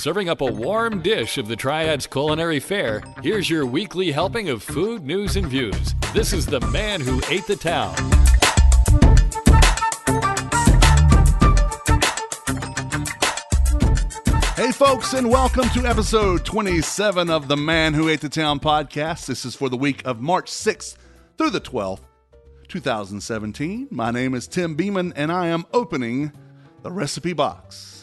serving up a warm dish of the Triad's culinary fare, here's your weekly helping of food, news, and views. This is the man who ate the town. Hey folks, and welcome to episode 27 of the Man Who Ate the Town podcast. This is for the week of March 6th through the 12th, 2017. My name is Tim Beeman, and I am opening the recipe box.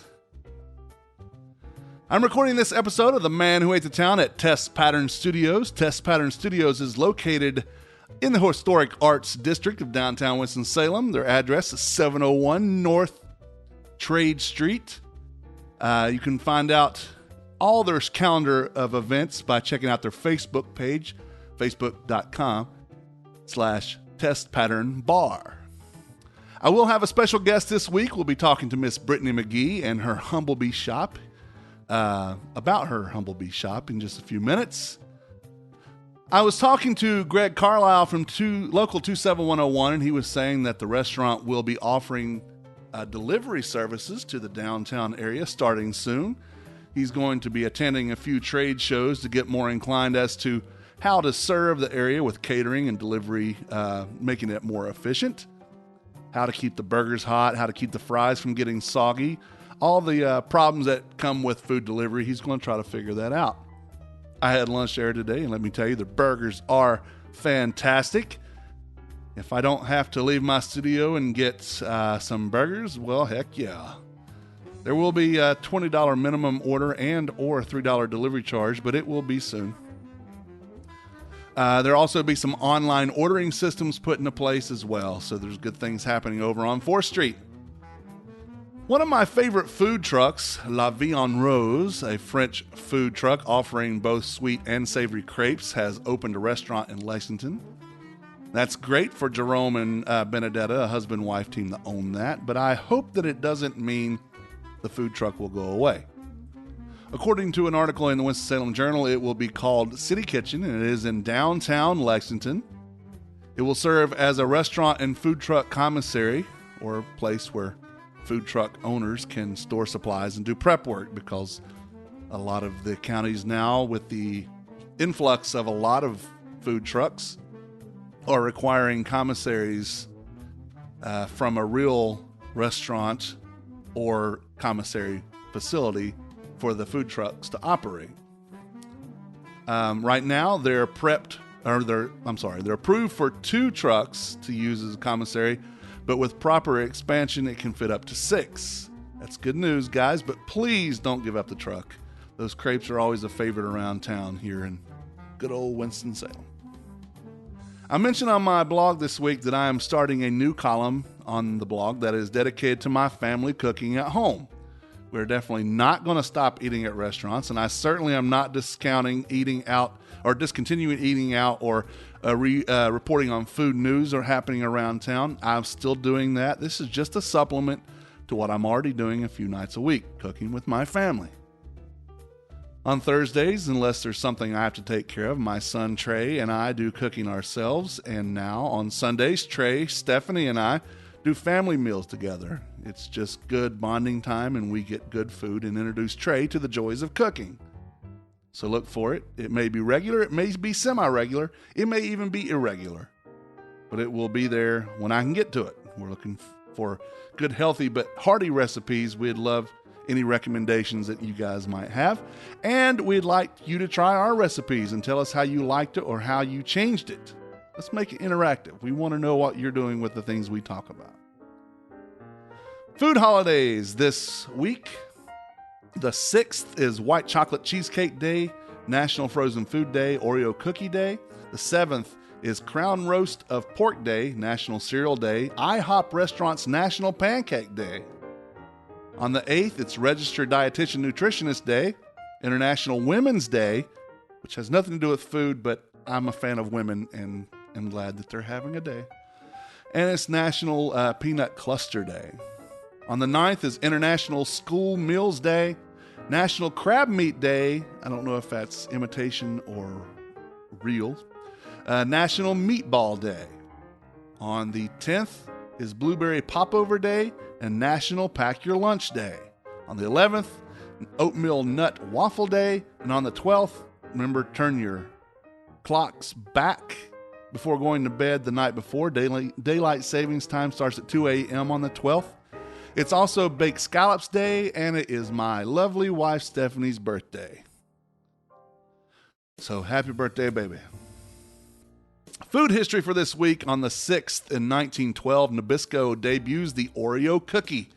I'm recording this episode of the Man Who Ate the Town at Test Pattern Studios. Test Pattern Studios is located in the Historic Arts District of downtown Winston-Salem. Their address is 701 North Trade Street. You can find out all their calendar of events by checking out their Facebook page, facebook.com/testpatternbar. I will have a special guest this week. We'll be talking to Miss Brittany McGee and her Humblebee shop, about her Humblebee shop in just a few minutes. I was talking to Greg Carlisle from Local 27101, and he was saying that the restaurant will be offering delivery services to the downtown area starting soon. He's going to be attending a few trade shows to get more inclined as to how to serve the area with catering and delivery, making it more efficient, how to keep the burgers hot, how to keep the fries from getting soggy, all the problems that come with food delivery. He's going to try to figure that out. I had lunch there today, and let me tell you, the burgers are fantastic. If I don't have to leave my studio and get some burgers, well, heck yeah. There will be a $20 minimum order and or $3 delivery charge, but it will be soon. There'll also be some online ordering systems put into place as well, so there's good things happening over on 4th Street. One of my favorite food trucks, La Vie en Rose, a French food truck offering both sweet and savory crepes, has opened a restaurant in Lexington. That's great for Jerome and Benedetta, a husband-wife team that own that, but I hope that it doesn't mean the food truck will go away. According to an article in the Winston-Salem Journal, it will be called City Kitchen, and it is in downtown Lexington. It will serve as a restaurant and food truck commissary, or a place where food truck owners can store supplies and do prep work, because a lot of the counties now, with the influx of a lot of food trucks, are requiring commissaries from a real restaurant or commissary facility for the food trucks to operate. Right now, they're approved for 2 trucks to use as a commissary, but with proper expansion, it can fit up to 6. That's good news, guys, but please don't give up the truck. Those crepes are always a favorite around town here in good old Winston-Salem. I mentioned on my blog this week that I am starting a new column on the blog that is dedicated to my family cooking at home. We're definitely not going to stop eating at restaurants, and I certainly am not discounting eating out or discontinuing eating out or reporting on food news or happening around town. I'm still doing that. This is just a supplement to what I'm already doing a few nights a week, cooking with my family. On Thursdays, unless there's something I have to take care of, my son Trey and I do cooking ourselves. And now on Sundays, Trey, Stephanie, and I do family meals together. It's just good bonding time, and we get good food and introduce Trey to the joys of cooking. So look for it. It may be regular, it may be semi-regular, it may even be irregular. But it will be there when I can get to it. We're looking for good, healthy, but hearty recipes. We'd love any recommendations that you guys might have. And we'd like you to try our recipes and tell us how you liked it or how you changed it. Let's make it interactive. We want to know what you're doing with the things we talk about. Food holidays this week. The 6th is White Chocolate Cheesecake Day, National Frozen Food Day, Oreo Cookie Day. The 7th is Crown Roast of Pork Day, National Cereal Day, IHOP Restaurant's National Pancake Day. On the 8th, it's Registered Dietitian Nutritionist Day, International Women's Day, which has nothing to do with food, but I'm a fan of women and am glad that they're having a day. And it's National Peanut Cluster Day. On the 9th is International School Meals Day, National Crab Meat Day. I don't know if that's imitation or real. National Meatball Day. On the 10th is Blueberry Popover Day and National Pack Your Lunch Day. On the 11th, Oatmeal Nut Waffle Day. And on the 12th, remember, turn your clocks back before going to bed the night before. Daylight savings time starts at 2 a.m. on the 12th. It's also Baked Scallops Day, and it is my lovely wife Stephanie's birthday. So happy birthday, baby. Food history for this week. On the 6th in 1912, Nabisco debuts the Oreo cookie,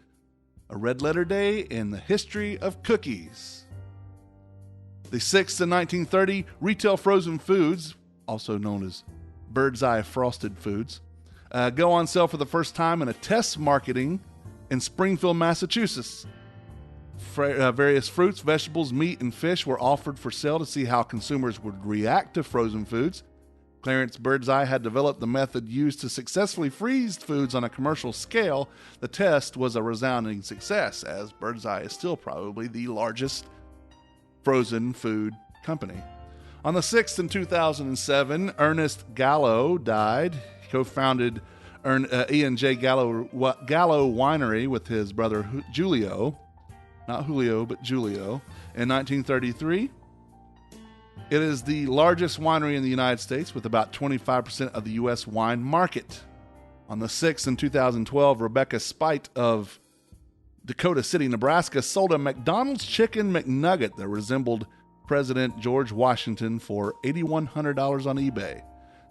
a red letter day in the history of cookies. The 6th in 1930, retail frozen foods, also known as Bird's Eye frosted foods, go on sale for the first time in a test marketing in Springfield, Massachusetts. Various fruits, vegetables, meat, and fish were offered for sale to see how consumers would react to frozen foods. Clarence Birdseye had developed the method used to successfully freeze foods on a commercial scale. The test was a resounding success, as Birdseye is still probably the largest frozen food company. On the 6th in 2007, Ernest Gallo died. He co-founded Ian J. Gallo Winery with his brother Julio, not Julio, but Julio, in 1933. It is the largest winery in the United States with about 25% of the U.S. wine market. On the 6th in 2012, Rebecca Spite of Dakota City, Nebraska, sold a McDonald's Chicken McNugget that resembled President George Washington for $8,100 on eBay.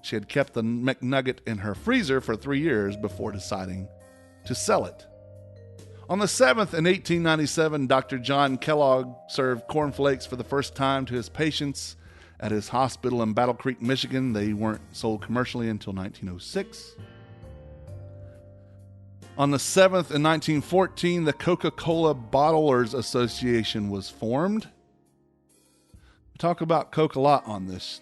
She had kept the McNugget in her freezer for 3 years before deciding to sell it. On the 7th in 1897, Dr. John Kellogg served cornflakes for the first time to his patients at his hospital in Battle Creek, Michigan. They weren't sold commercially until 1906. On the 7th in 1914, the Coca-Cola Bottlers Association was formed. We talk about Coke a lot on this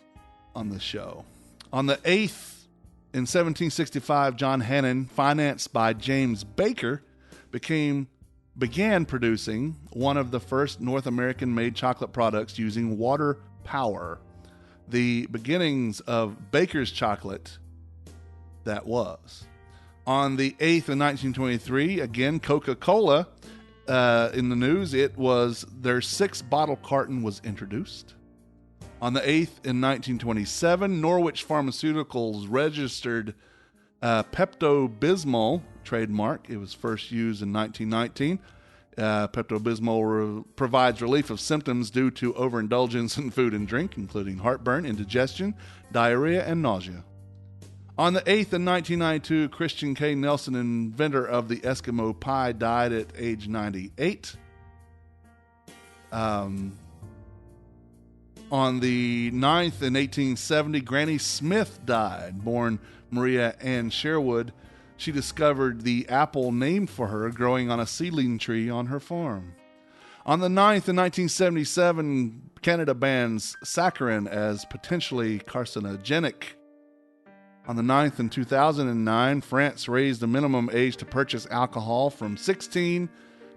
show. On the 8th in 1765, John Hannon, financed by James Baker, began producing one of the first North American-made chocolate products using water power. The beginnings of Baker's chocolate, that was. On the 8th in 1923, again, Coca-Cola, in the news, their 6-bottle carton was introduced. On the 8th in 1927, Norwich Pharmaceuticals registered Pepto-Bismol trademark. It was first used in 1919. Pepto-Bismol provides relief of symptoms due to overindulgence in food and drink, including heartburn, indigestion, diarrhea, and nausea. On the 8th in 1992, Christian K. Nelson, inventor of the Eskimo pie, died at age 98. On the 9th in 1870, Granny Smith died, born Maria Ann Sherwood. She discovered the apple named for her growing on a seedling tree on her farm. On the 9th in 1977, Canada bans saccharin as potentially carcinogenic. On the 9th in 2009, France raised the minimum age to purchase alcohol from 16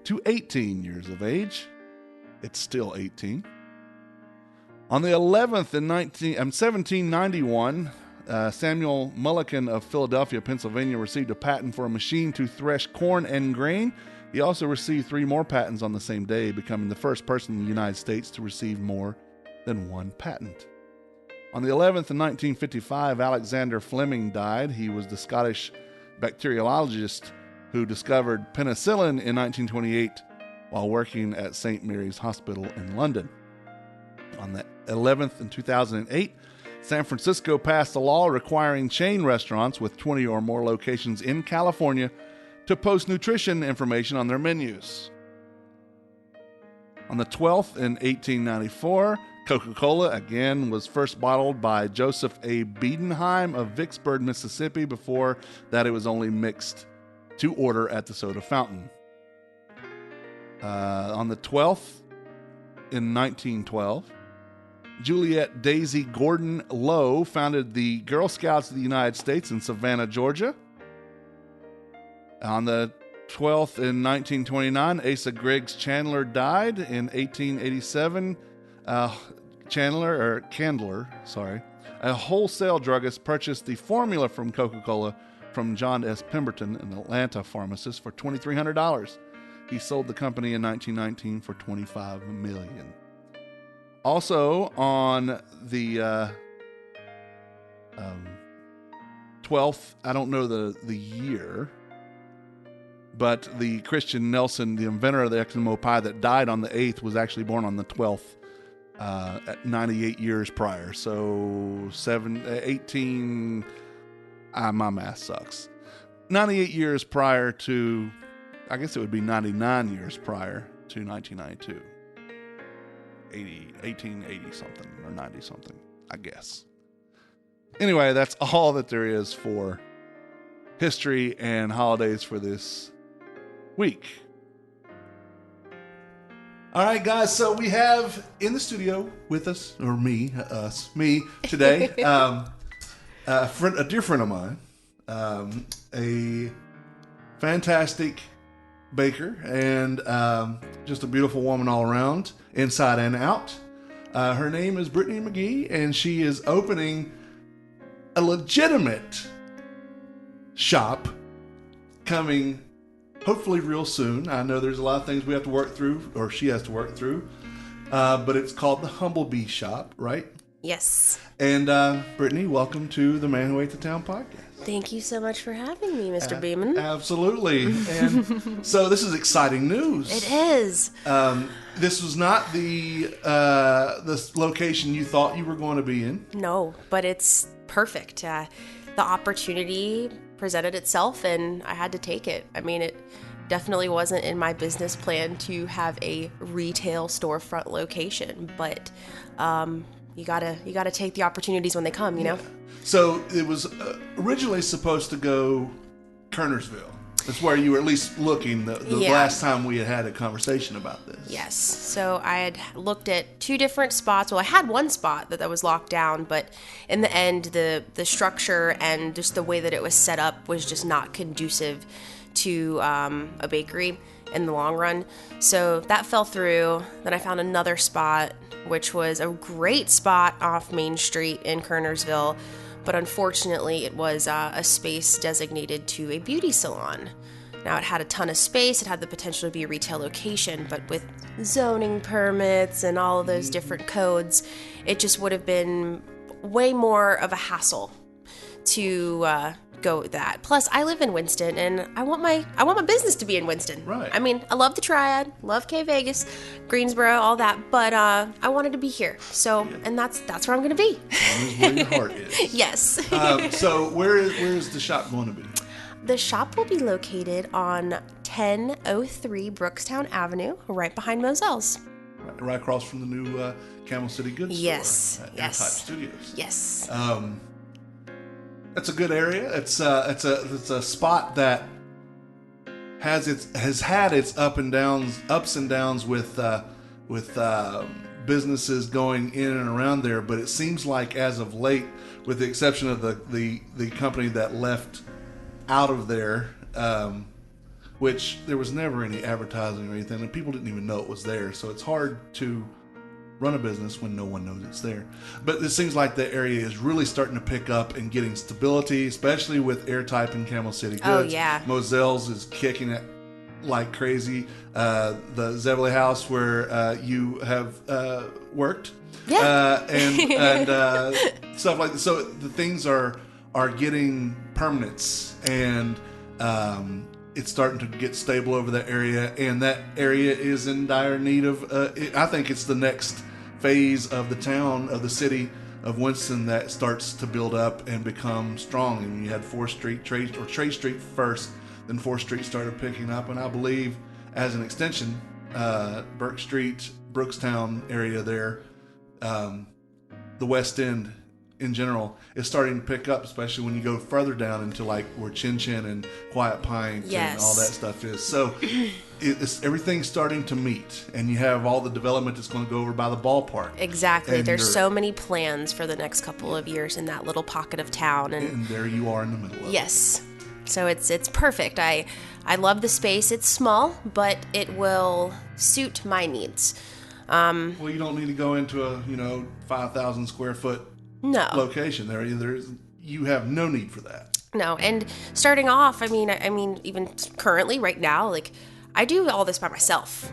to 18 years of age. It's still 18. On the 11th in 1791, Samuel Mulliken of Philadelphia, Pennsylvania, received a patent for a machine to thresh corn and grain. He also received 3 more patents on the same day, becoming the first person in the United States to receive more than 1 patent. On the 11th in 1955, Alexander Fleming died. He was the Scottish bacteriologist who discovered penicillin in 1928 while working at St. Mary's Hospital in London. On the 11th in 2008, San Francisco passed a law requiring chain restaurants with 20 or more locations in California to post nutrition information on their menus. On the 12th in 1894, Coca-Cola, again, was first bottled by Joseph A. Biedenheim of Vicksburg, Mississippi. Before that, it was only mixed to order at the soda fountain. On the 12th in 1912, Juliet Daisy Gordon Lowe founded the Girl Scouts of the United States in Savannah, Georgia. On the 12th in 1929, Asa Griggs Chandler died. In 1887, Candler, a wholesale druggist, purchased the formula from Coca-Cola from John S. Pemberton, an Atlanta pharmacist, for $2,300. He sold the company in 1919 for $25 million. Also on the 12th, I don't know the year, but the Christian Nelson, the inventor of the Eskimo pie that died on the 8th, was actually born on the 12th at 98 years prior. So 18, my math sucks. 98 years prior to, I guess it would be 99 years prior to 1992. 1880 something or 90 something, I guess. Anyway, that's all that there is for history and holidays for this week. All right, guys, so we have in the studio with us, or me today, a dear friend of mine, a fantastic baker, and just a beautiful woman all around, inside and out. Her name is Brittany McGee, and she is opening a legitimate shop coming hopefully real soon. I know there's a lot of things we have to work through, or she has to work through, but it's called the Humble Bee Shop, right? Yes. And Brittany, welcome to the Man Who Ate the Town podcast. Thank you so much for having me, Mr. Beeman. Absolutely. And so this is exciting news. It is. This was not the location you thought you were going to be in. No, but it's perfect. The opportunity presented itself, and I had to take it. I mean, it definitely wasn't in my business plan to have a retail storefront location, but you gotta take the opportunities when they come, you know? So it was originally supposed to go Kernersville. That's where you were at least looking the last time we had a conversation about this. Yes. So I had looked at two different spots. Well, I had one spot that was locked down, but in the end, the structure and just the way that it was set up was just not conducive to a bakery in the long run. So that fell through. Then I found another spot, which was a great spot off Main Street in Kernersville. But unfortunately, it was a space designated to a beauty salon. Now, it had a ton of space. It had the potential to be a retail location, but with zoning permits and all of those different codes, it just would have been way more of a hassle to go with that. Plus, I live in Winston, and I want my business to be in Winston. Right. I mean, I love the Triad, love K Vegas, Greensboro, all that, but I wanted to be here. So, and that's where I'm going to be. That's where your heart is. Yes. So, where is the shop going to be? The shop will be located on 1003 Brookstown Avenue, right behind Moselle's. Right across from the new Camel City Goods store. Yes. Type Studios. Yes. It's a good area. It's a spot that has had its ups and downs with businesses going in and around there. But it seems like as of late, with the exception of the company that left out of there, which there was never any advertising or anything, and people didn't even know it was there. So it's hard to run a business when no one knows it's there. But it seems like the area is really starting to pick up and getting stability, especially with Airtype and Camel City Goods. Oh, yeah. Moselle's is kicking it like crazy. The Zebuley House where you have worked. Yeah. And stuff like that. So the things are getting permanence, and it's starting to get stable over that area, and that area is in dire need of, I think it's the next phase of the town, of the city of Winston, that starts to build up and become strong. And you had 4th Street, Trade Street first, then 4th Street started picking up, and I believe as an extension, Burke Street, Brookstown area there, the West End in general is starting to pick up, especially when you go further down into like where Chin Chin and Quiet Pine and all that stuff is. So everything's starting to meet, and you have all the development that's going to go over by the ballpark. Exactly. There's so many plans for the next couple of years in that little pocket of town, and there you are in the middle of it. Yes. So it's perfect. I love the space. It's small, but it will suit my needs. Well, you don't need to go into a 5,000 square foot location there. You have no need for that. No, and starting off, I mean, even currently right now, like I do all this by myself.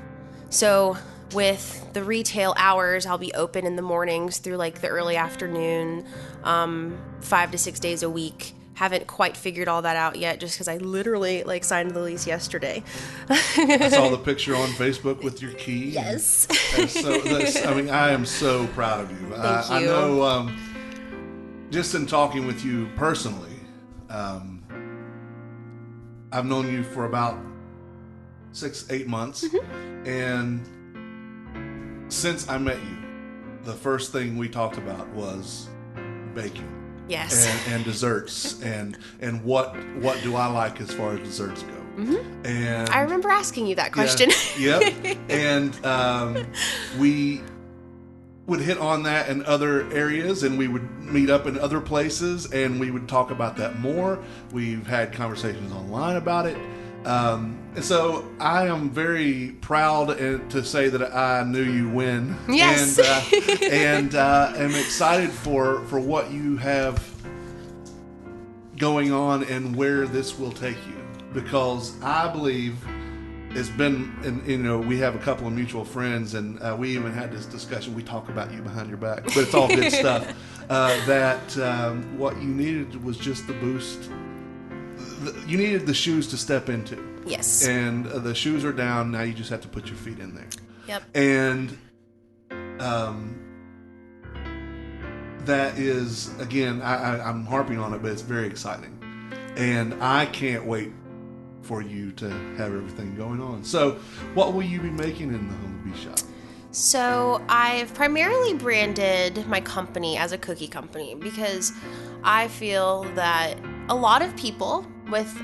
So with the retail hours, I'll be open in the mornings through like the early afternoon, 5 to 6 days a week. Haven't quite figured all that out yet, just because I literally like signed the lease yesterday. I saw the picture on Facebook with your key. Yes. I am so proud of you. Thank you. I know, just in talking with you personally, I've known you for about 6-8 months, and since I met you, the first thing we talked about was baking. Yes. And desserts and what do I like as far as desserts go. And I remember asking you that question. Yep. And we would hit on that in other areas, and we would meet up in other places, and we would talk about that more. We've had conversations online about it. And so I am very proud to say that I knew you when. Yes. And am excited for what you have going on and where this will take you. Because I believe it's been, and we have a couple of mutual friends, and we even had this discussion. We talk about you behind your back, but it's all good stuff. What you needed was just the boost. You needed the shoes to step into. Yes. And the shoes are down. Now you just have to put your feet in there. Yep. And that is, again, I'm harping on it, but it's very exciting. And I can't wait for you to have everything going on. So what will you be making in the Humblebee shop? So I've primarily branded my company as a cookie company because I feel that a lot of people with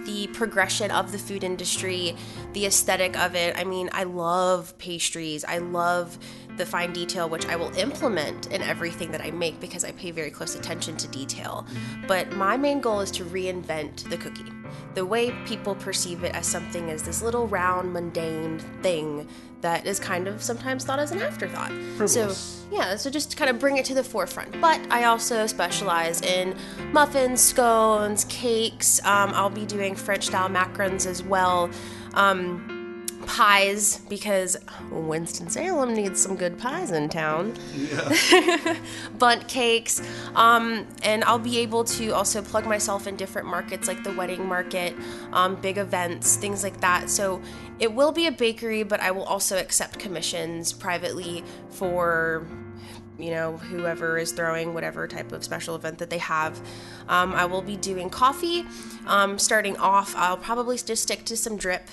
the progression of the food industry, the aesthetic of it, I mean, I love pastries. I love the fine detail, which I will implement in everything that I make because I pay very close attention to detail. But my main goal is to reinvent the cookie. The way people perceive it as something as this little round, mundane thing that is kind of sometimes thought as an afterthought. Frivolous. So just kind of bring it to the forefront. But I also specialize in muffins, scones, cakes. I'll be doing French-style macarons as well. Pies, because Winston-Salem needs some good pies in town. Yeah. Bundt cakes. And I'll be able to also plug myself in different markets like the wedding market, big events, things like that. So it will be a bakery, but I will also accept commissions privately for whoever is throwing whatever type of special event that they have. I will be doing coffee. Starting off, I'll probably just stick to some drip.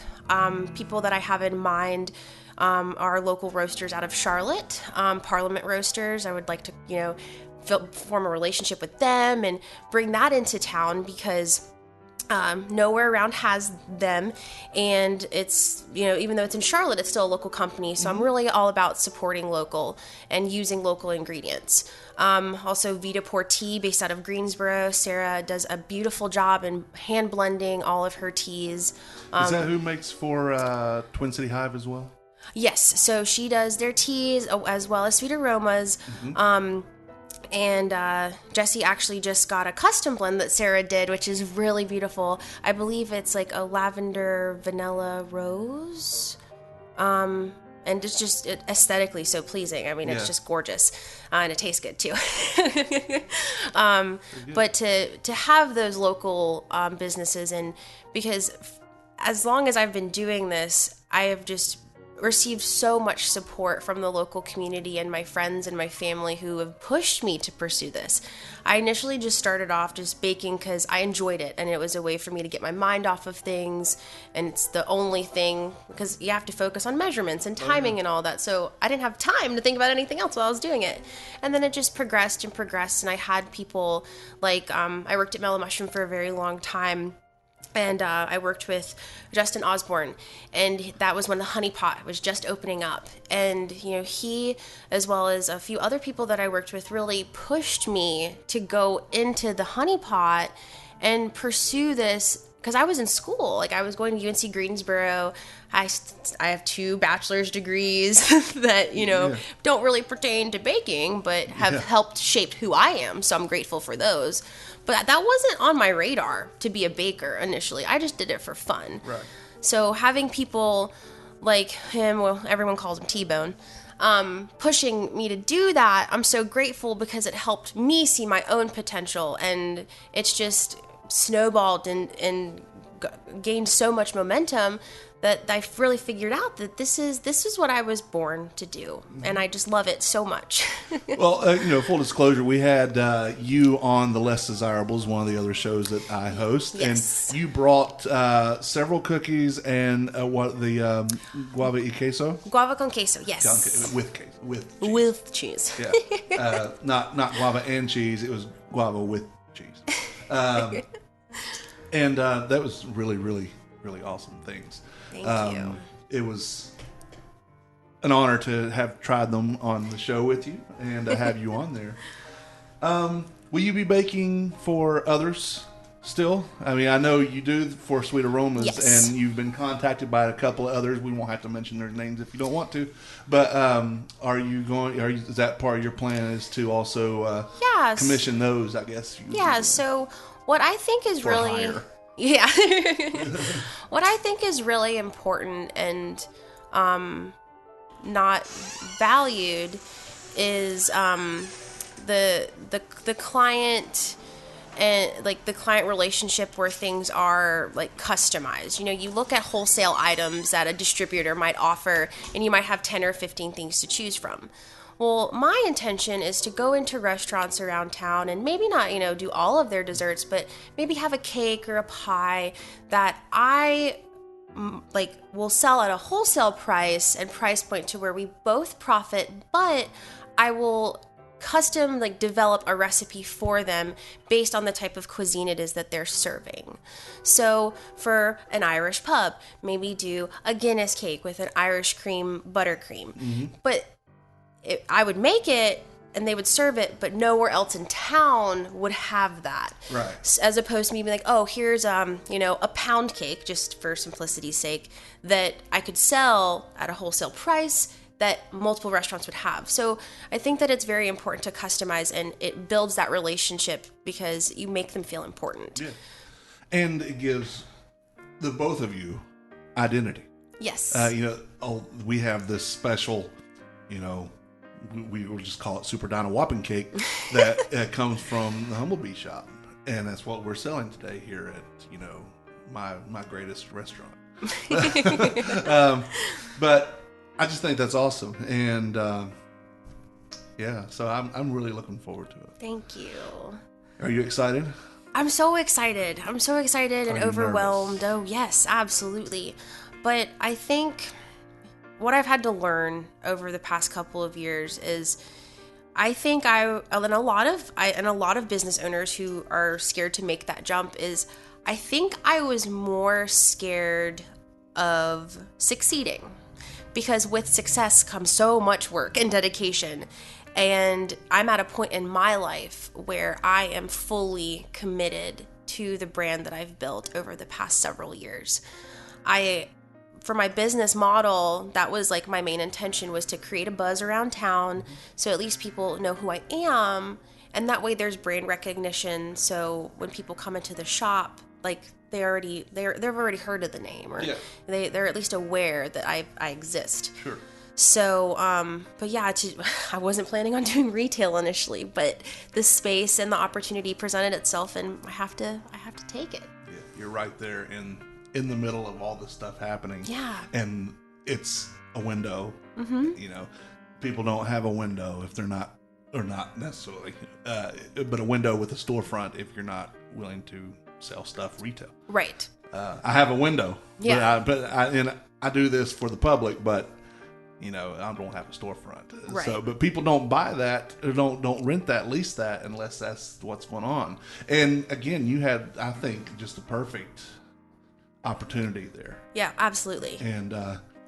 People that I have in mind are local roasters out of Charlotte, Parliament Roasters. I would like to, form a relationship with them and bring that into town because nowhere around has them, and it's, even though it's in Charlotte, it's still a local company, so I'm really all about supporting local and using local ingredients. Also Vita Porti, based out of Greensboro. Sarah does a beautiful job in hand blending all of her teas. Is that who makes for Twin City Hive as well? Yes, so she does their teas as well as Sweet Aromas. And Jessie actually just got a custom blend that Sarah did, which is really beautiful. I believe it's like a lavender vanilla rose. And it's just aesthetically so pleasing. I mean, it's just gorgeous. And it tastes good too. But to have those local businesses, and because as long as I've been doing this, I have just received so much support from the local community and my friends and my family who have pushed me to pursue this. I initially just started off just baking because I enjoyed it, and it was a way for me to get my mind off of things, and it's the only thing, because you have to focus on measurements and timing and all that, so I didn't have time to think about anything else while I was doing it. And then it just progressed, and I had people like, I worked at Mellow Mushroom for a very long time. And I worked with Justin Osborne, and that was when the Honey Pot was just opening up. And, he, as well as a few other people that I worked with, really pushed me to go into the Honey Pot and pursue this, because I was in school. Like, I was going to UNC Greensboro. I have 2 bachelor's degrees that, don't really pertain to baking, but have helped shape who I am. So I'm grateful for those. But that wasn't on my radar to be a baker initially. I just did it for fun. Right. So having people like him, well, everyone calls him T-Bone, pushing me to do that, I'm so grateful because it helped me see my own potential, and it's just snowballed and gained so much momentum that I really figured out that this is what I was born to do, and I just love it so much. Well, full disclosure, we had you on The Less Desirables, one of the other shows that I host, Yes. and you brought several cookies and the guava y queso? Guava con queso, yes. With queso. With cheese. Yeah. Not guava and cheese, it was guava with cheese. And that was really, really, really awesome things. Thank you. It was an honor to have tried them on the show with you and to have you on there. Will you be baking for others still? I mean, I know you do for Sweet Aromas, Yes. and you've been contacted by a couple of others. We won't have to mention their names if you don't want to. But is that part of your plan is to also Yes. commission those, I guess? Yeah, so what I think is For really hire. Yeah. What I think is really important and not valued is the client and like the client relationship where things are like customized. You look at wholesale items that a distributor might offer and you might have 10 or 15 things to choose from. Well, my intention is to go into restaurants around town and maybe not, do all of their desserts, but maybe have a cake or a pie that I will sell at a wholesale price and price point to where we both profit, but I will custom develop a recipe for them based on the type of cuisine it is that they're serving. So for an Irish pub, maybe do a Guinness cake with an Irish cream buttercream. Mm-hmm. But I would make it and they would serve it, but nowhere else in town would have that. Right. As opposed to me being like, oh, here's a pound cake, just for simplicity's sake, that I could sell at a wholesale price that multiple restaurants would have. So I think that it's very important to customize, and it builds that relationship because you make them feel important. Yeah. And it gives the both of you identity. Yes. We have this special, we will just call it Super Dino Whopping Cake that comes from the Humblebee shop. And that's what we're selling today here at, my greatest restaurant. But I just think that's awesome. And, so I'm really looking forward to it. Thank you. Are you excited? I'm so excited. And overwhelmed. Nervous? Oh, yes, absolutely. But I think what I've had to learn over the past couple of years is I think a lot of business owners who are scared to make that jump is I think I was more scared of succeeding, because with success comes so much work and dedication. And I'm at a point in my life where I am fully committed to the brand that I've built over the past several years. For my business model, that was my main intention, was to create a buzz around town so at least people know who I am, and that way there's brand recognition. So when people come into the shop, they've already heard of the name, or they're at least aware that I exist. Sure. So, but yeah, I wasn't planning on doing retail initially, but the space and the opportunity presented itself, and I have to take it. Yeah, you're right there in the middle of all this stuff happening. Yeah. And it's a window. Mm-hmm. People don't have a window if they're not, or not necessarily, but a window with a storefront if you're not willing to sell stuff retail. Right. I have a window. Yeah. But I do this for the public, but I don't have a storefront. Right. So, but people don't buy that, or don't rent that, lease that, unless that's what's going on. And again, you had, I think, just the perfect opportunity there. Yeah, absolutely. And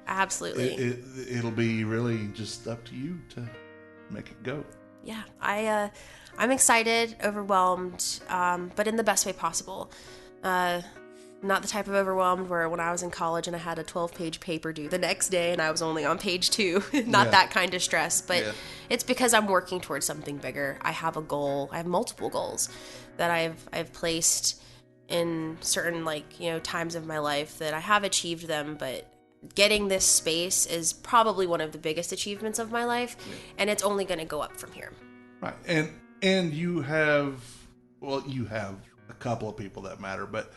absolutely. It'll be really just up to you to make it go. Yeah, I'm excited, overwhelmed, but in the best way possible. Not the type of overwhelmed where when I was in college and I had a 12-page paper due the next day and I was only on page 2. Not that kind of stress, but it's because I'm working towards something bigger. I have a goal. I have multiple goals that I've placed in certain times of my life that I have achieved them, but getting this space is probably one of the biggest achievements of my life, and it's only going to go up from here. Right. And you have a couple of people that matter, but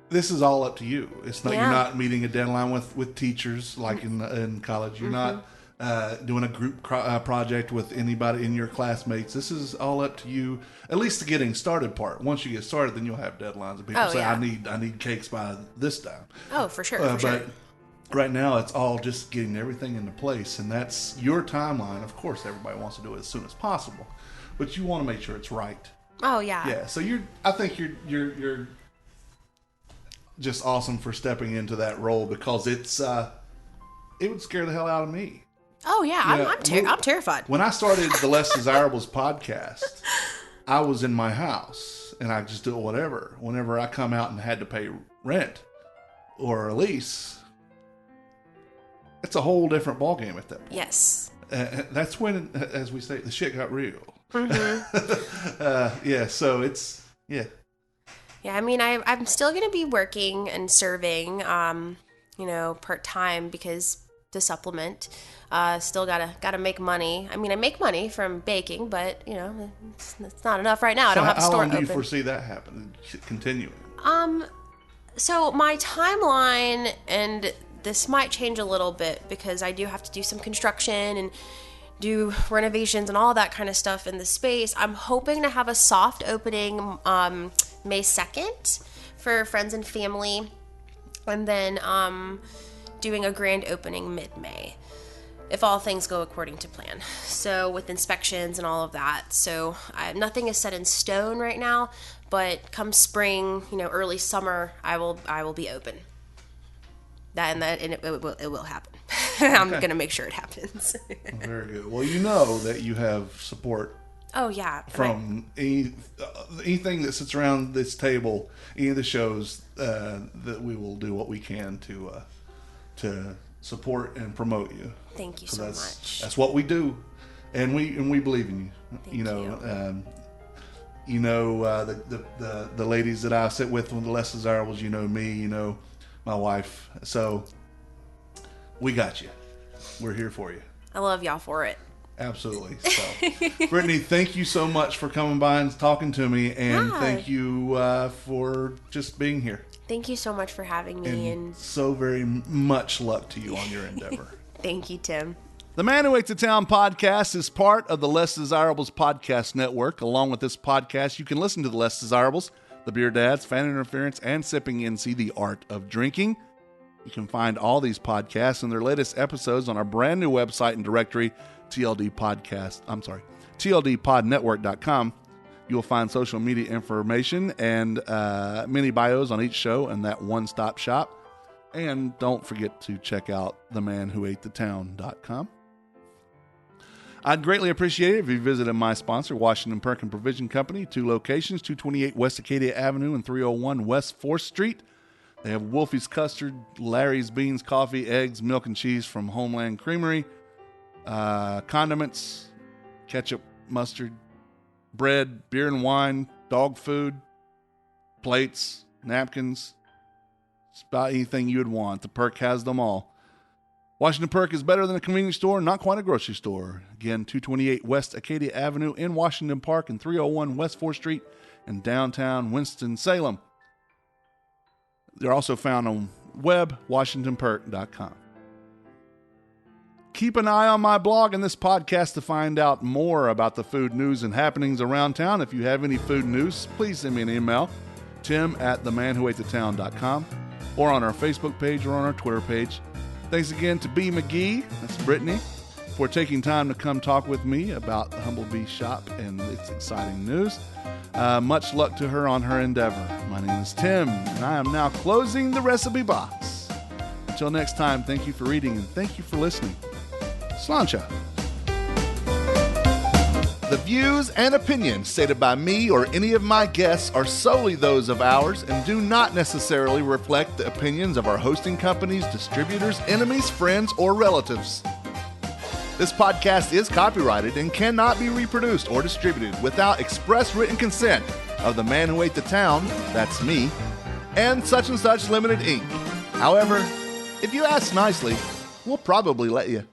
this is all up to you. It's not, You're not meeting a deadline with teachers like in college. You're not doing a group project with anybody in your classmates. This is all up to you, at least the getting started part. Once you get started, then you'll have deadlines, and people say, I need cakes by this time. Oh, for sure. But right now, it's all just getting everything into place, and that's your timeline. Of course, everybody wants to do it as soon as possible, but you want to make sure it's right. Oh yeah. Yeah. So I think you're just awesome for stepping into that role, because it would scare the hell out of me. Oh yeah, I'm terrified. When I started the Less Desirables podcast, I was in my house and I just do whatever. Whenever I come out and had to pay rent or a lease, it's a whole different ballgame at that point. Yes. That's when, as we say, the shit got real. Mm-hmm. Yeah. So it's Yeah, I mean, I'm still going to be working and serving, part-time, because to supplement, still gotta make money. I mean, I make money from baking, but it's not enough right now. I don't have a store open. How long do you foresee that happening, continuing? So my timeline, and this might change a little bit because I do have to do some construction and do renovations and all that kind of stuff in the space. I'm hoping to have a soft opening May 2nd for friends and family, and then doing a grand opening mid-May, if all things go according to plan. So with inspections and all of that. So nothing is set in stone right now, but come spring, early summer, I will be open. It will happen. I'm gonna make sure it happens. Very good. Well, you know that you have support. Oh yeah. From anything that sits around this table, any of the shows, that we will do what we can to support and promote you. Thank you so much. That's what we do, and we believe in you. Thank you. The ladies that I sit with the Less Desirables, me, my wife. So we got you. We're here for you. I love y'all for it. Absolutely. So, Brittany, thank you so much for coming by and talking to me, and thank you for just being here. Thank you so much for having me, and so very much luck to you on your endeavor. Thank you, Tim. The Man Who Ate the Town podcast is part of the Less Desirables podcast network. Along with this podcast, you can listen to the Less Desirables, the Beer Dads, Fan Interference, and Sipping NC, the Art of Drinking. You can find all these podcasts and their latest episodes on our brand new website and directory, tldpodnetwork.com. You will find social media information and mini bios on each show and that one-stop shop. And don't forget to check out themanwhoatethetown.com. I'd greatly appreciate it if you visited my sponsor, Washington Perkin Provision Company, 2 locations, 228 West Acadia Avenue and 301 West 4th Street. They have Wolfie's Custard, Larry's Beans, coffee, eggs, milk, and cheese from Homeland Creamery, condiments, ketchup, mustard, bread, beer and wine, dog food, plates, napkins, just about anything you would want. The Perk has them all. Washington Perk is better than a convenience store, not quite a grocery store. Again, 228 West Acadia Avenue in Washington Park and 301 West 4th Street in downtown Winston-Salem. They're also found on web, washingtonperk.com. Keep an eye on my blog and this podcast to find out more about the food news and happenings around town. If you have any food news, please send me an email, tim@themanwhoatethetown.com, or on our Facebook page or on our Twitter page. Thanks again to B. McGee, that's Brittany, for taking time to come talk with me about the Humble Bee Shop and its exciting news. Much luck to her on her endeavor. My name is Tim, and I am now closing the recipe box. Until next time, thank you for reading and thank you for listening. Sláinte. The views and opinions stated by me or any of my guests are solely those of ours and do not necessarily reflect the opinions of our hosting companies, distributors, enemies, friends, or relatives. This podcast is copyrighted and cannot be reproduced or distributed without express written consent of the Man Who Ate the Town, that's me, and such Limited Inc. However, if you ask nicely, we'll probably let you.